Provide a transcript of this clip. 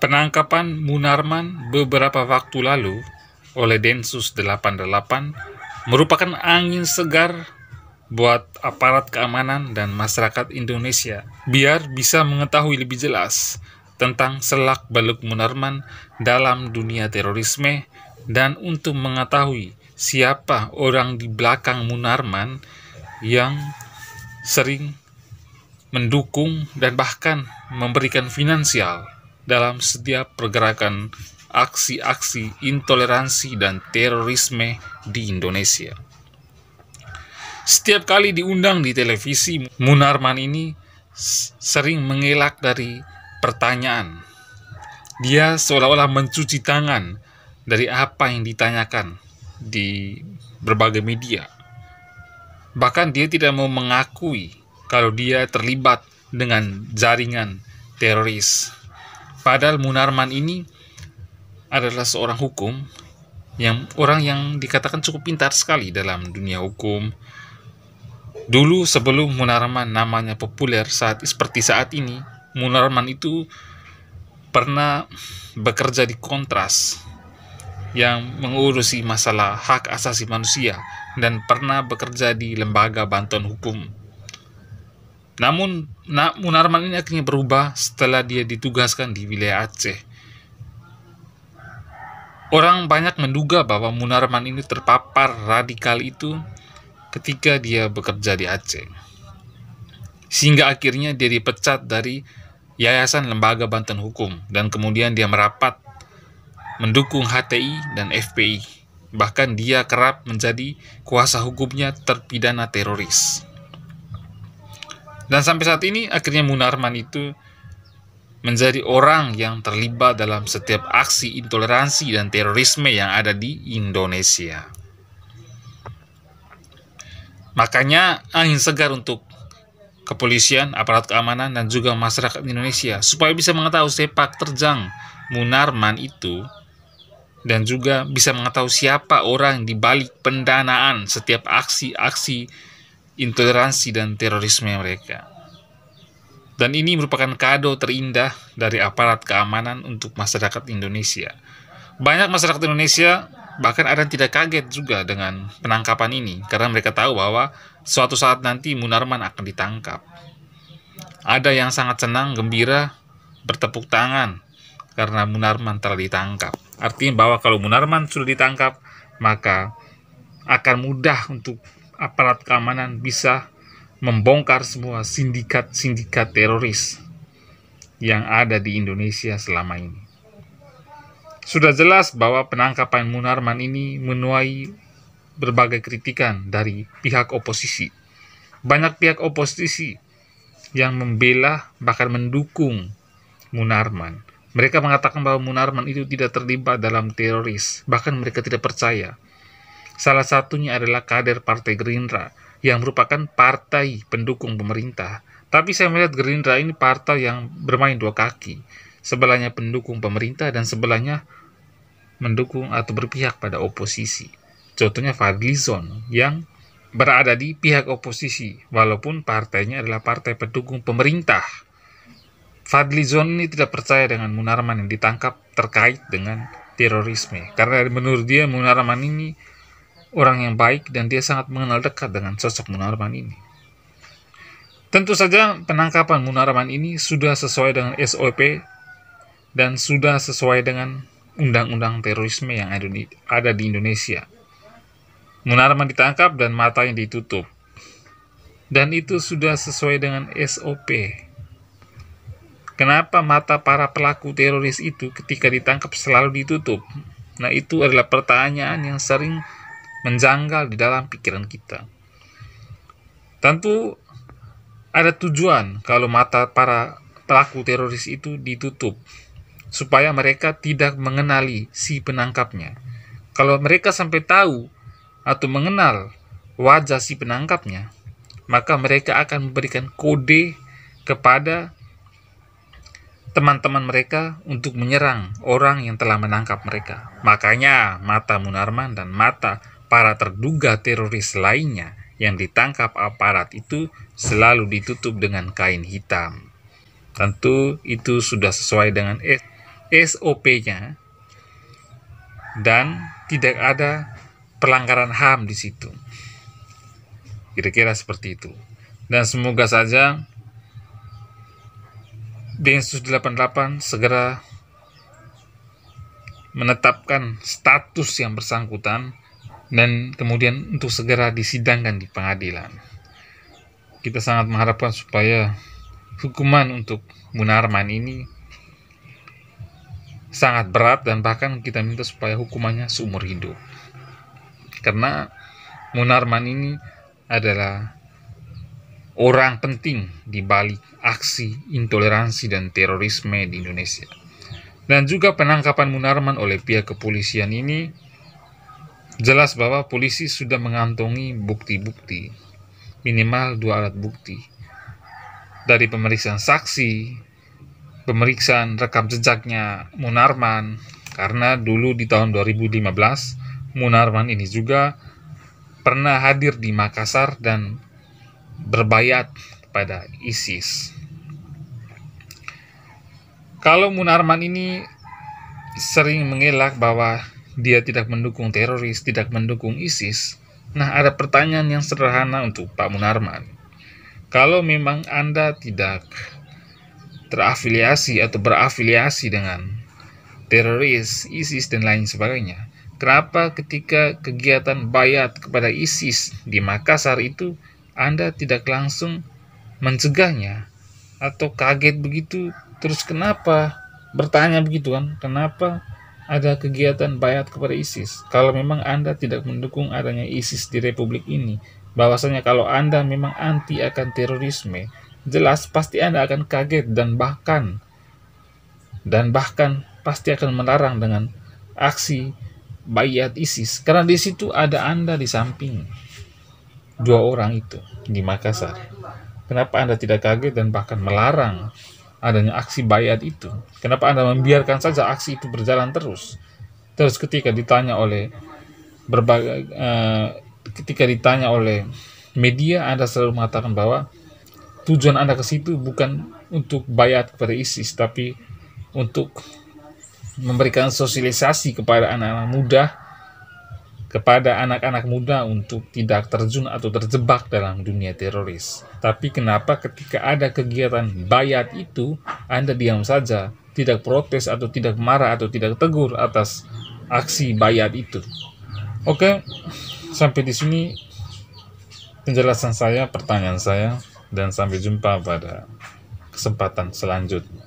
Penangkapan Munarman beberapa waktu lalu oleh Densus 88 merupakan angin segar buat aparat keamanan dan masyarakat Indonesia biar bisa mengetahui lebih jelas tentang selak-beluk Munarman dalam dunia terorisme dan untuk mengetahui siapa orang di belakang Munarman yang sering mendukung dan bahkan memberikan finansial dalam setiap pergerakan aksi-aksi intoleransi dan terorisme di Indonesia. Setiap kali diundang di televisi, Munarman ini sering mengelak dari pertanyaan. Dia seolah-olah mencuci tangan dari apa yang ditanyakan di berbagai media. Bahkan dia tidak mau mengakui kalau dia terlibat dengan jaringan teroris. Padahal Munarman ini adalah seorang hukum, orang yang dikatakan cukup pintar sekali dalam dunia hukum. Dulu sebelum Munarman namanya populer seperti saat ini, Munarman itu pernah bekerja di Kontras yang mengurusi masalah hak asasi manusia dan pernah bekerja di lembaga bantuan hukum. Namun Munarman ini akhirnya berubah setelah dia ditugaskan di wilayah Aceh. Orang banyak menduga bahwa Munarman ini terpapar radikal itu ketika dia bekerja di Aceh. Sehingga akhirnya dia dipecat dari Yayasan Lembaga Bantuan Hukum dan kemudian dia merapat mendukung HTI dan FPI. Bahkan dia kerap menjadi kuasa hukumnya terpidana teroris. Dan sampai saat ini akhirnya Munarman itu menjadi orang yang terlibat dalam setiap aksi intoleransi dan terorisme yang ada di Indonesia. Makanya angin segar untuk kepolisian, aparat keamanan, dan juga masyarakat Indonesia supaya bisa mengetahui sepak terjang Munarman itu dan juga bisa mengetahui siapa orang di balik pendanaan setiap aksi-aksi intoleransi dan terorisme mereka. Dan ini merupakan kado terindah dari aparat keamanan untuk masyarakat Indonesia. Banyak masyarakat Indonesia bahkan ada yang tidak kaget juga dengan penangkapan ini karena mereka tahu bahwa suatu saat nanti Munarman akan ditangkap. Ada yang sangat senang, gembira, bertepuk tangan karena Munarman telah ditangkap. Artinya bahwa kalau Munarman sudah ditangkap, maka akan mudah untuk aparat keamanan bisa membongkar semua sindikat-sindikat teroris yang ada di Indonesia selama ini. Sudah jelas bahwa penangkapan Munarman ini menuai berbagai kritikan dari pihak oposisi. Banyak pihak oposisi yang membela bahkan mendukung Munarman. Mereka mengatakan bahwa Munarman itu tidak terlibat dalam teroris, bahkan mereka tidak percaya. Salah satunya adalah kader Partai Gerindra yang merupakan partai pendukung pemerintah. Tapi saya melihat Gerindra ini partai yang bermain dua kaki. Sebelahnya pendukung pemerintah dan sebelahnya mendukung atau berpihak pada oposisi. Contohnya Fadlizon yang berada di pihak oposisi walaupun partainya adalah partai pendukung pemerintah. Fadlizon ini tidak percaya dengan Munarman yang ditangkap terkait dengan terorisme. Karena menurut dia Munarman ini orang yang baik dan dia sangat mengenal dekat dengan sosok Munarman ini. Tentu saja penangkapan Munarman ini sudah sesuai dengan SOP dan sudah sesuai dengan undang-undang terorisme yang ada di Indonesia. Munarman ditangkap dan matanya ditutup. Dan itu sudah sesuai dengan SOP. Kenapa mata para pelaku teroris itu ketika ditangkap selalu ditutup? Nah, itu adalah pertanyaan yang sering menjanggal di dalam pikiran kita. Tentu ada tujuan kalau mata para pelaku teroris itu ditutup, supaya mereka tidak mengenali si penangkapnya. Kalau mereka sampai tahu atau mengenal wajah si penangkapnya, maka mereka akan memberikan kode kepada teman-teman mereka untuk menyerang orang yang telah menangkap mereka. Makanya mata Munarman dan mata para terduga teroris lainnya yang ditangkap aparat itu selalu ditutup dengan kain hitam. Tentu itu sudah sesuai dengan SOP-nya dan tidak ada pelanggaran HAM di situ. Kira-kira seperti itu. Dan semoga saja Densus 88 segera menetapkan status yang bersangkutan dan kemudian untuk segera disidangkan di pengadilan. Kita sangat mengharapkan supaya hukuman untuk Munarman ini sangat berat, dan bahkan kita minta supaya hukumannya seumur hidup. Karena Munarman ini adalah orang penting di balik aksi intoleransi dan terorisme di Indonesia. Dan juga penangkapan Munarman oleh pihak kepolisian ini jelas bahwa polisi sudah mengantongi bukti-bukti, minimal 2 alat bukti. Dari pemeriksaan saksi, pemeriksaan rekam jejaknya Munarman, karena dulu di tahun 2015 Munarman ini juga pernah hadir di Makassar dan berbayat pada ISIS. Kalau Munarman ini sering mengelak bahwa dia tidak mendukung teroris, tidak mendukung ISIS, nah ada pertanyaan yang sederhana untuk Pak Munarman. Kalau memang Anda tidak terafiliasi atau berafiliasi dengan teroris, ISIS, dan lain sebagainya, kenapa ketika kegiatan bayat kepada ISIS di Makassar itu Anda tidak langsung mencegahnya atau kaget begitu? Terus kenapa bertanya begitu kan? Kenapa ada kegiatan bayat kepada ISIS? Kalau memang Anda tidak mendukung adanya ISIS di Republik ini, bahwasanya kalau Anda memang anti akan terorisme, jelas pasti Anda akan kaget dan bahkan pasti akan melarang dengan aksi bayat ISIS. Karena di situ ada Anda di samping 2 orang itu di Makassar. Kenapa Anda tidak kaget dan bahkan melarang adanya aksi bayat itu? Kenapa Anda membiarkan saja aksi itu berjalan terus? Terus ketika ditanya oleh media, Anda selalu mengatakan bahwa tujuan Anda ke situ bukan untuk bayat kepada ISIS, tapi untuk memberikan sosialisasi kepada anak-anak muda untuk tidak terjun atau terjebak dalam dunia teroris. Tapi kenapa ketika ada kegiatan bayat itu Anda diam saja, tidak protes atau tidak marah atau tidak tegur atas aksi bayat itu? Oke, sampai di sini penjelasan saya, pertanyaan saya, dan sampai jumpa pada kesempatan selanjutnya.